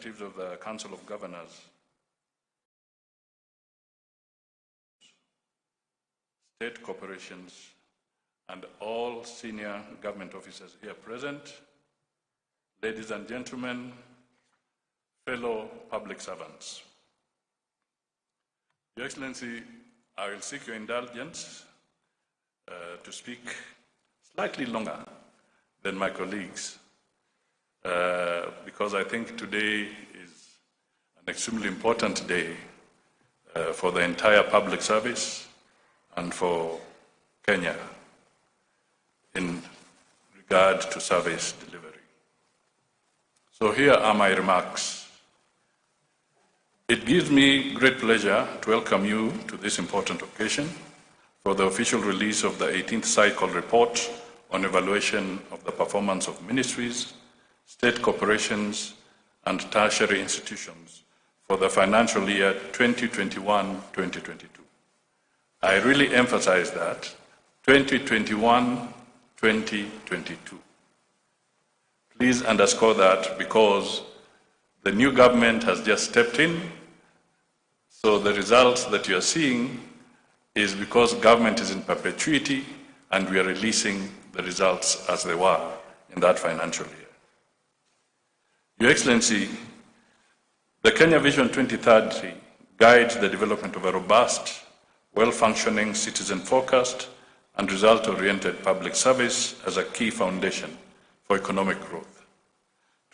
of the Council of Governors, state corporations, and all senior government officers here present, ladies and gentlemen, fellow public servants. Your Excellency, I will seek your indulgence to speak slightly longer than my colleagues, because I think today is an extremely important day for the entire public service and for Kenya in regard to service delivery. So here are my remarks. It gives me great pleasure to welcome you to this important occasion for the official release of the 18th cycle report on evaluation of the performance of ministries, state corporations, and tertiary institutions for the financial year 2021-2022. I really emphasize that 2021-2022. Please underscore that because the new government has just stepped in, so the results that you are seeing is because government is in perpetuity and we are releasing the results as they were in that financial year. Your Excellency, the Kenya Vision 2030 guides the development of a robust, well-functioning, citizen-focused, and result-oriented public service as a key foundation for economic growth.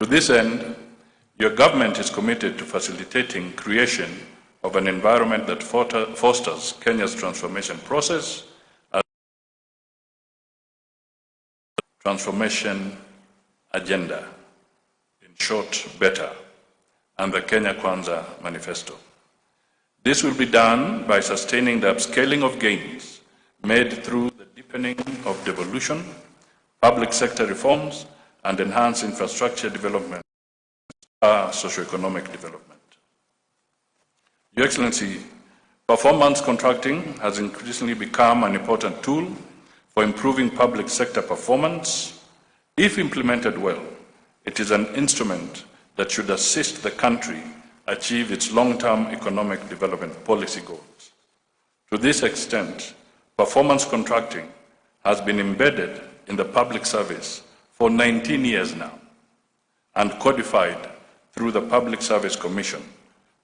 To this end, your government is committed to facilitating creation of an environment that fosters Kenya's transformation process as a transformation agenda, in short, better, and the Kenya Kwanza Manifesto. This will be done by sustaining the upscaling of gains made through the deepening of devolution, public sector reforms, and enhanced infrastructure development, socio-economic development. Your Excellency, performance contracting has increasingly become an important tool for improving public sector performance. If implemented well, it is an instrument that should assist the country achieve its long-term economic development policy goals. To this extent, performance contracting has been embedded in the public service for 19 years now and codified through the Public Service Commission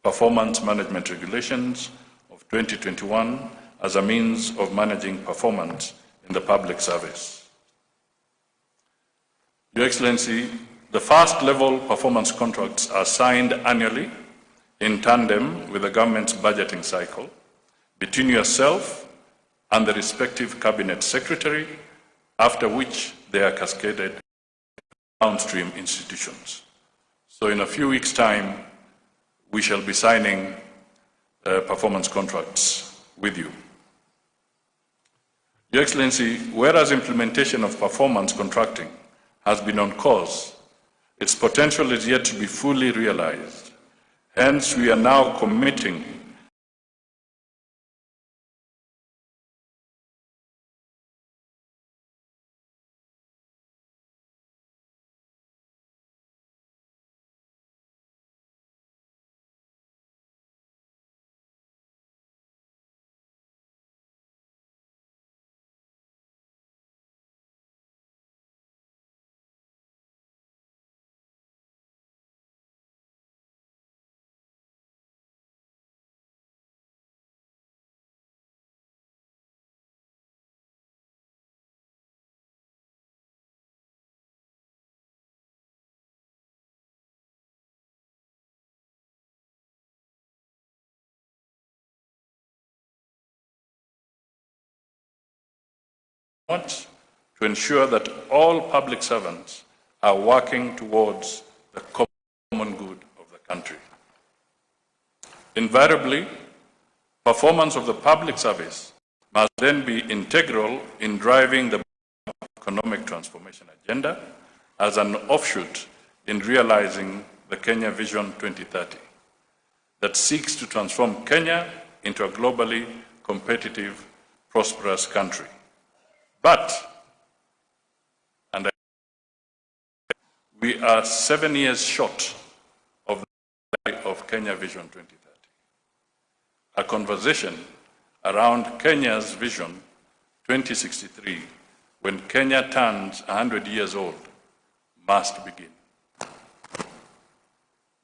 Performance Management Regulations of 2021 as a means of managing performance in the public service. Your Excellency, the first level performance contracts are signed annually in tandem with the government's budgeting cycle between yourself and the respective cabinet secretary, after which they are cascaded downstream institutions. So in a few weeks' time, we shall be signing performance contracts with you. Your Excellency, whereas implementation of performance contracting has been on course, its potential is yet to be fully realized. Hence, we are now committing to ensure that all public servants are working towards the common good of the country. Invariably, performance of the public service must then be integral in driving the economic transformation agenda as an offshoot in realizing the Kenya Vision 2030 that seeks to transform Kenya into a globally competitive, prosperous country. But, we are 7 years short Kenya Vision 2030. A conversation around Kenya's Vision 2063, when Kenya turns 100 years old, must begin.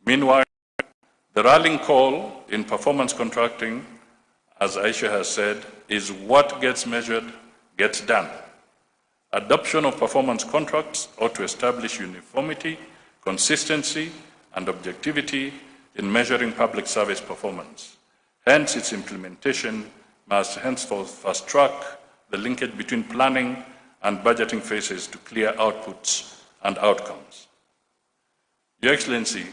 Meanwhile, the rallying call in performance contracting, as Aisha has said, is what gets measured, gets done. Adoption of performance contracts ought to establish uniformity, consistency, and objectivity in measuring public service performance. Hence, its implementation must henceforth fast-track the linkage between planning and budgeting phases to clear outputs and outcomes. Your Excellency,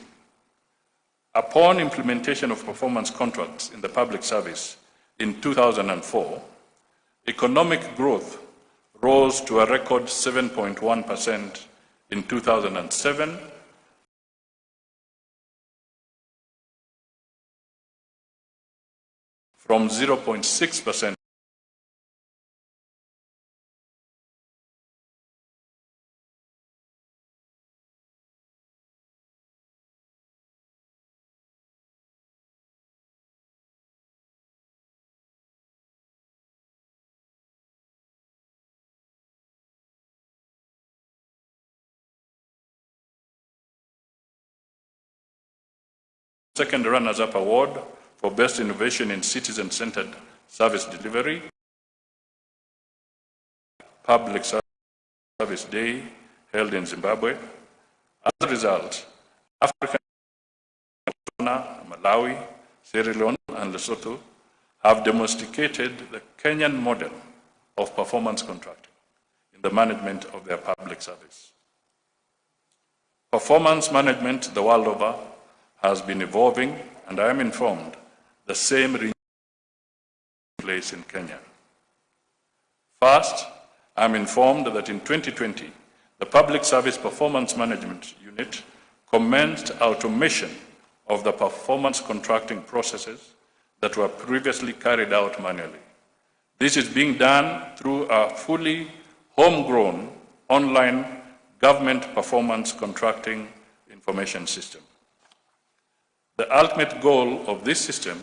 upon implementation of performance contracts in the public service in 2004, economic growth rose to a record 7.1% in 2007, from 0.6% . Second runners-up award for Best Innovation in Citizen-Centered Service Delivery, Public Service Day held in Zimbabwe. As a result, African, Malawi, Sierra Leone, and Lesotho have domesticated the Kenyan model of performance contracting in the management of their public service. Performance management the world over has been evolving, and I am informed the same in place in Kenya. First, I am informed that in 2020, the Public Service Performance Management Unit commenced automation of the performance contracting processes that were previously carried out manually. This is being done through a fully homegrown online government performance contracting information system. The ultimate goal of this system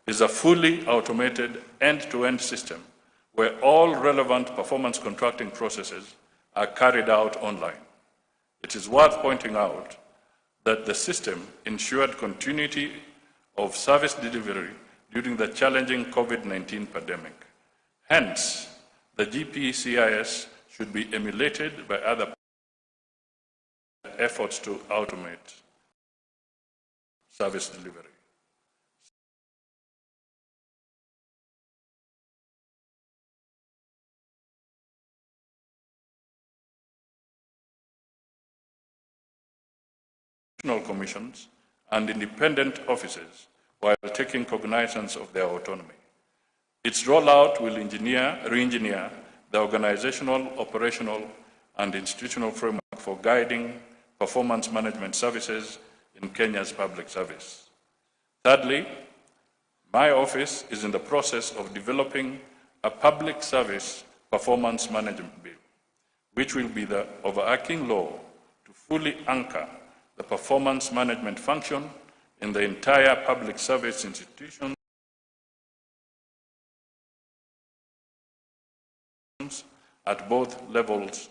is a fully automated end-to-end system where all relevant performance contracting processes are carried out online. It is worth pointing out that the system ensured continuity of service delivery during the challenging COVID-19 pandemic. Hence, the GPCIS should be emulated by other efforts to automate service delivery. Commissions and independent offices while taking cognizance of their autonomy. Its rollout will re-engineer the organizational, operational, and institutional framework for guiding performance management services in Kenya's public service. Thirdly, my office is in the process of developing a public service performance management bill, which will be the overarching law to fully anchor the performance management function in the entire public service institutions at both levels .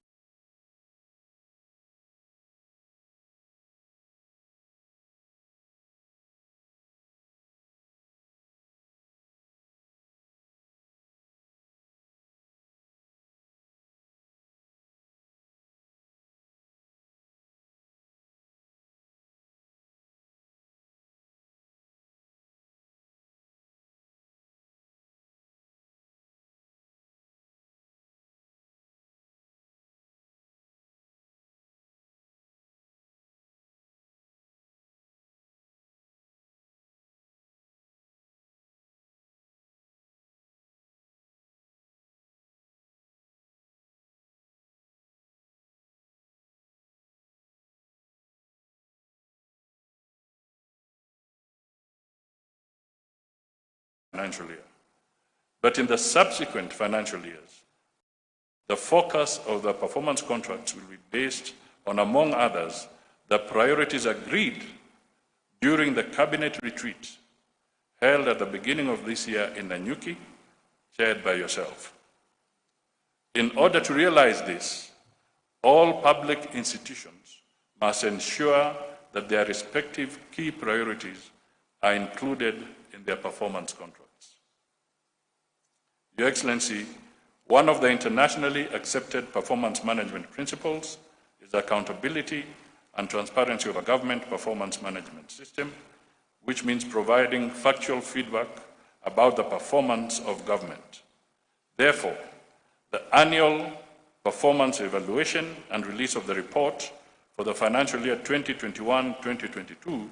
Financial year. But in the subsequent financial years, the focus of the performance contracts will be based on, among others, the priorities agreed during the cabinet retreat held at the beginning of this year in Nanyuki, chaired by yourself. In order to realize this, all public institutions must ensure that their respective key priorities are included in their performance contracts. Your Excellency, one of the internationally accepted performance management principles is accountability and transparency of a government performance management system, which means providing factual feedback about the performance of government. Therefore, the annual performance evaluation and release of the report for the financial year 2021-2022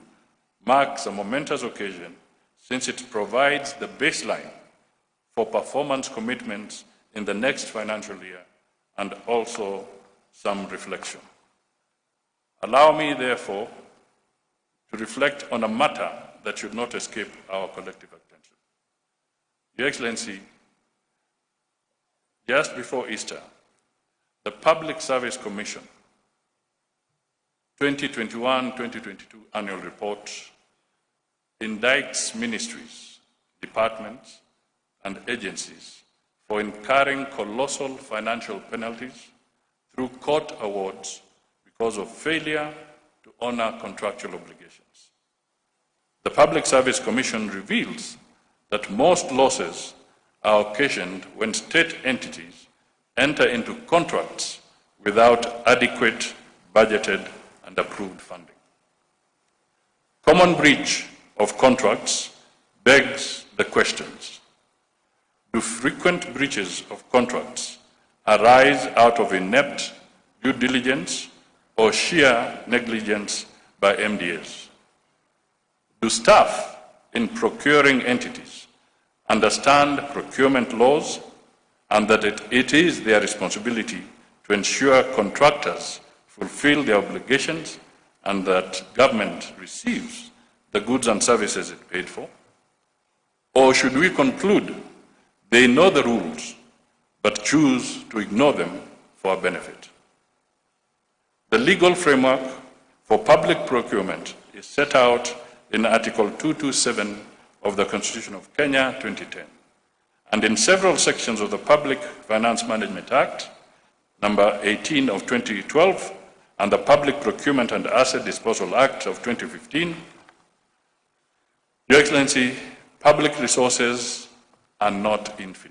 marks a momentous occasion since it provides the baseline for performance commitments in the next financial year and also some reflection. Allow me, therefore, to reflect on a matter that should not escape our collective attention. Your Excellency, just before Easter, the Public Service Commission 2021-2022 annual report indicts ministries, departments, and agencies for incurring colossal financial penalties through court awards because of failure to honor contractual obligations. The Public Service Commission reveals that most losses are occasioned when state entities enter into contracts without adequate budgeted and approved funding. Common breach of contracts begs the questions: do frequent breaches of contracts arise out of inept due diligence or sheer negligence by MDAs? Do staff in procuring entities understand procurement laws and that it is their responsibility to ensure contractors fulfill their obligations and that government receives the goods and services it paid for? Or should we conclude they know the rules but choose to ignore them for our benefit? The legal framework for public procurement is set out in Article 227 of the Constitution of Kenya 2010 and in several sections of the Public Finance Management Act, number 18 of 2012, and the Public Procurement and Asset Disposal Act of 2015. Your Excellency, public resources are not infinite.